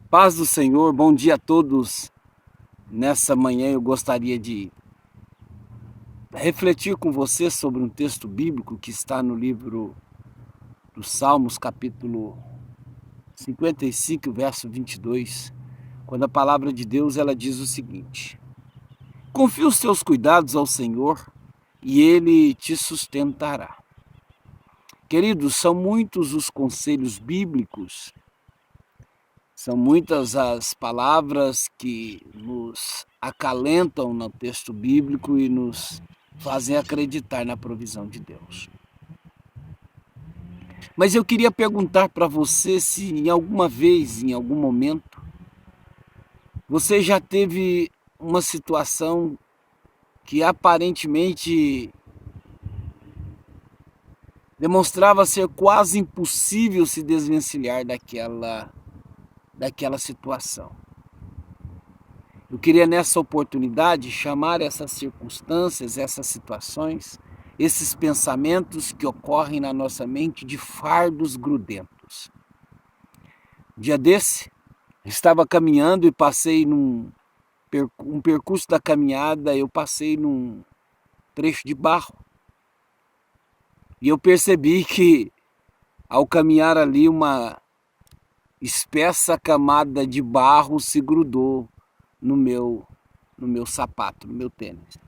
Paz do Senhor, bom dia a todos. Nessa manhã eu gostaria de refletir com você sobre um texto bíblico que está no livro dos Salmos, capítulo 55, verso 22, quando a palavra de Deus ela diz o seguinte: confia os teus cuidados ao Senhor e Ele te sustentará. Queridos, são muitos os conselhos bíblicos, são muitas as palavras que nos acalentam no texto bíblico e nos fazem acreditar na provisão de Deus. Mas eu queria perguntar para você se em alguma vez, em algum momento, você já teve uma situação que aparentemente demonstrava ser quase impossível se desvencilhar daquela situação. Eu queria nessa oportunidade chamar essas circunstâncias, essas situações, esses pensamentos que ocorrem na nossa mente de fardos grudentos. Um dia desse, eu estava caminhando e passei um percurso da caminhada, eu passei num trecho de barro. E eu percebi que ao caminhar ali uma espessa camada de barro se grudou no meu sapato, no meu tênis.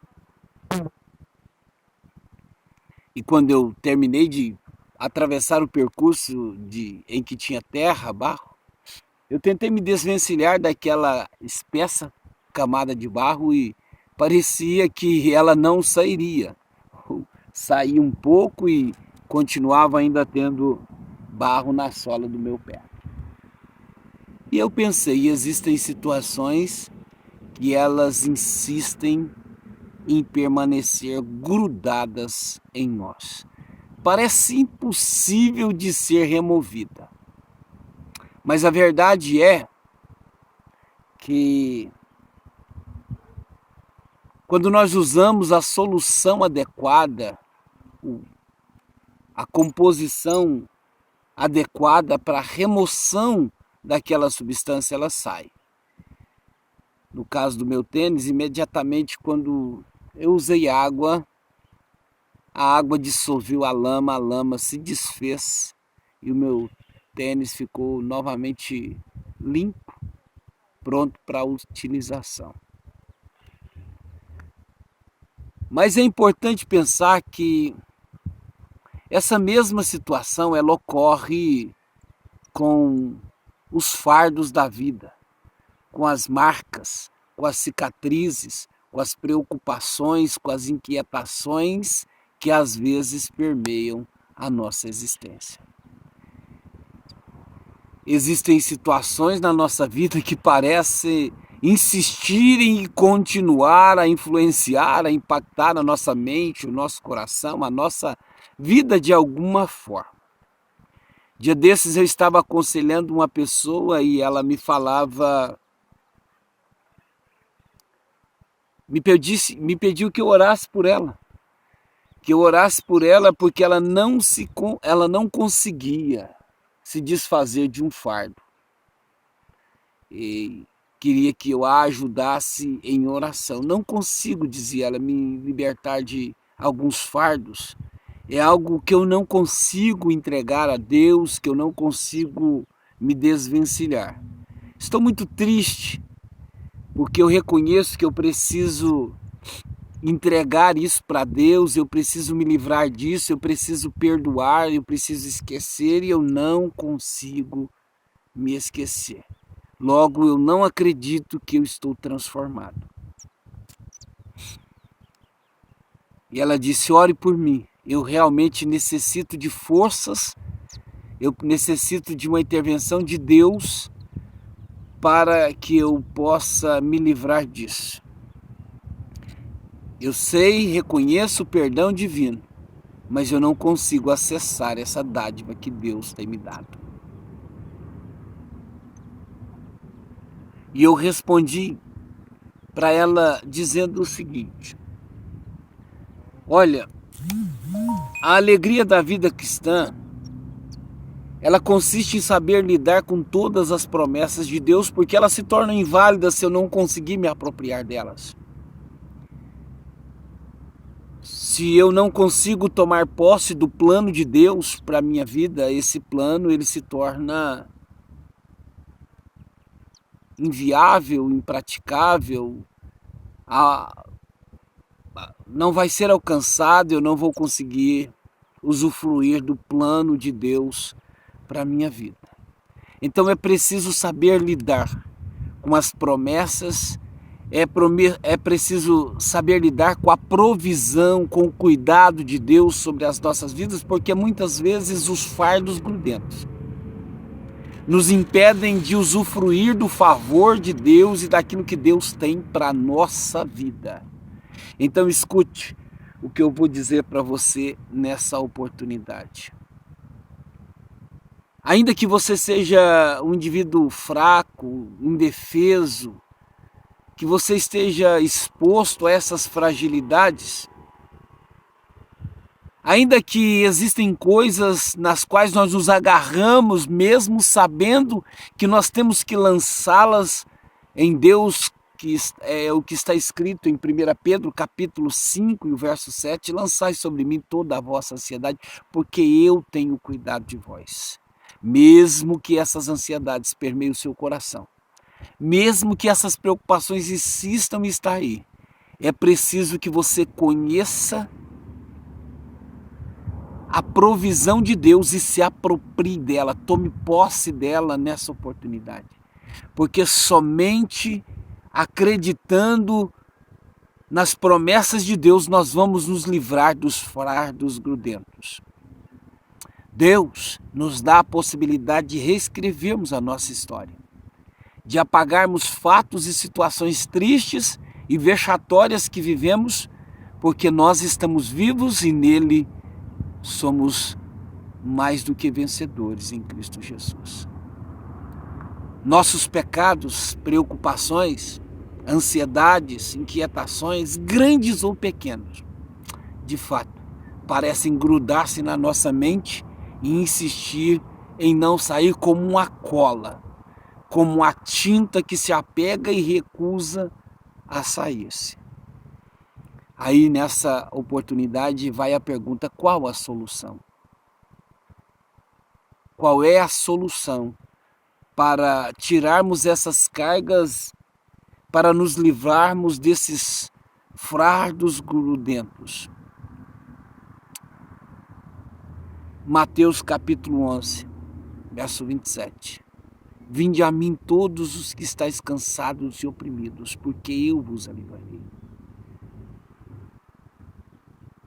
E quando eu terminei de atravessar o percurso em que tinha terra, barro, eu tentei me desvencilhar daquela espessa camada de barro e parecia que ela não sairia. Saí um pouco e continuava ainda tendo barro na sola do meu pé. E eu pensei, existem situações que elas insistem em permanecer grudadas em nós. Parece impossível de ser removida. Mas a verdade é que quando nós usamos a solução adequada, a composição adequada para a remoção daquela substância, ela sai. No caso do meu tênis, imediatamente quando eu usei água, a água dissolveu a lama se desfez e o meu tênis ficou novamente limpo, pronto para utilização. Mas é importante pensar que essa mesma situação ela ocorre com os fardos da vida, com as marcas, com as cicatrizes, com as preocupações, com as inquietações que às vezes permeiam a nossa existência. Existem situações na nossa vida que parecem insistirem em continuar a influenciar, a impactar a nossa mente, o nosso coração, a nossa vida de alguma forma. Dia desses eu estava aconselhando uma pessoa e ela me falava, me pediu que eu orasse por ela. Que eu orasse por ela porque ela não conseguia se desfazer de um fardo. E queria que eu a ajudasse em oração. Não consigo, dizia ela, me libertar de alguns fardos. É algo que eu não consigo entregar a Deus, que eu não consigo me desvencilhar. Estou muito triste, porque eu reconheço que eu preciso entregar isso para Deus, eu preciso me livrar disso, eu preciso perdoar, eu preciso esquecer e eu não consigo me esquecer. Logo, eu não acredito que eu estou transformado. E ela disse, ore por mim, eu realmente necessito de forças, eu necessito de uma intervenção de Deus para que eu possa me livrar disso. Eu sei, reconheço o perdão divino, mas eu não consigo acessar essa dádiva que Deus tem me dado. E eu respondi para ela dizendo o seguinte: olha, a alegria da vida cristã ela consiste em saber lidar com todas as promessas de Deus, porque elas se tornam inválidas se eu não conseguir me apropriar delas. Se eu não consigo tomar posse do plano de Deus para a minha vida, esse plano ele se torna inviável, impraticável, não vai ser alcançado, eu não vou conseguir usufruir do plano de Deus para a minha vida. Então é preciso saber lidar com as promessas, é preciso saber lidar com a provisão, com o cuidado de Deus sobre as nossas vidas, porque muitas vezes os fardos grudentos nos impedem de usufruir do favor de Deus e daquilo que Deus tem para a nossa vida. Então escute o que eu vou dizer para você nessa oportunidade. Ainda que você seja um indivíduo fraco, indefeso, que você esteja exposto a essas fragilidades, ainda que existem coisas nas quais nós nos agarramos, mesmo sabendo que nós temos que lançá-las em Deus, que é o que está escrito em 1 Pedro capítulo 5 e o verso 7, lançai sobre mim toda a vossa ansiedade, porque eu tenho cuidado de vós. Mesmo que essas ansiedades permeiem o seu coração, mesmo que essas preocupações insistam em estar aí, é preciso que você conheça a provisão de Deus e se aproprie dela, tome posse dela nessa oportunidade. Porque somente acreditando nas promessas de Deus nós vamos nos livrar dos fardos grudentos. Deus nos dá a possibilidade de reescrevermos a nossa história, de apagarmos fatos e situações tristes e vexatórias que vivemos, porque nós estamos vivos e nele somos mais do que vencedores em Cristo Jesus. Nossos pecados, preocupações, ansiedades, inquietações, grandes ou pequenos, de fato, parecem grudar-se na nossa mente e insistir em não sair como uma cola, como a tinta que se apega e recusa a sair-se. Aí nessa oportunidade vai a pergunta: qual a solução? Qual é a solução para tirarmos essas cargas, para nos livrarmos desses fardos grudentos? Mateus capítulo 11, verso 27. Vinde a mim todos os que estáis cansados e oprimidos, porque eu vos aliviarei.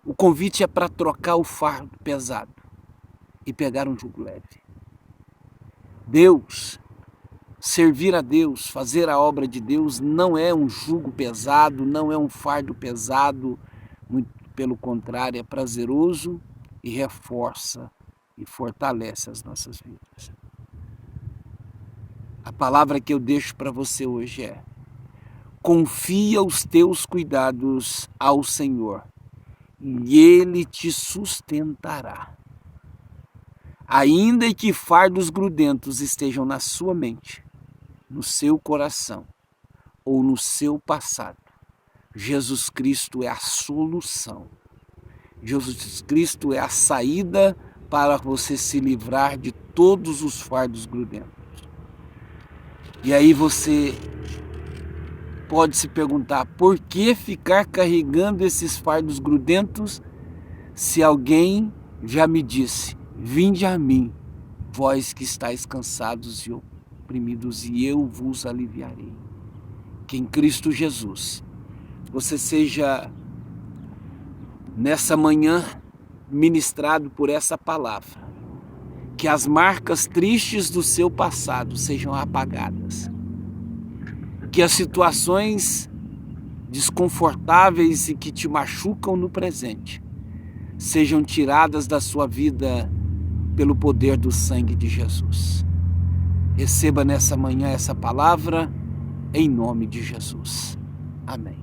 O convite é para trocar o fardo pesado e pegar um jugo leve. Deus, servir a Deus, fazer a obra de Deus não é um jugo pesado, não é um fardo pesado, muito pelo contrário, é prazeroso e reforça e fortalece as nossas vidas. A palavra que eu deixo para você hoje é: confia os teus cuidados ao Senhor e Ele te sustentará. Ainda que fardos grudentos estejam na sua mente, no seu coração ou no seu passado, Jesus Cristo é a solução. Jesus Cristo é a saída para você se livrar de todos os fardos grudentos. E aí você pode se perguntar: por que ficar carregando esses fardos grudentos se alguém já me disse: vinde a mim, vós que estáis cansados e oprimidos, e eu vos aliviarei. Que em Cristo Jesus você seja nessa manhã ministrado por essa palavra, que as marcas tristes do seu passado sejam apagadas, que as situações desconfortáveis e que te machucam no presente sejam tiradas da sua vida pelo poder do sangue de Jesus. Receba nessa manhã essa palavra em nome de Jesus. Amém.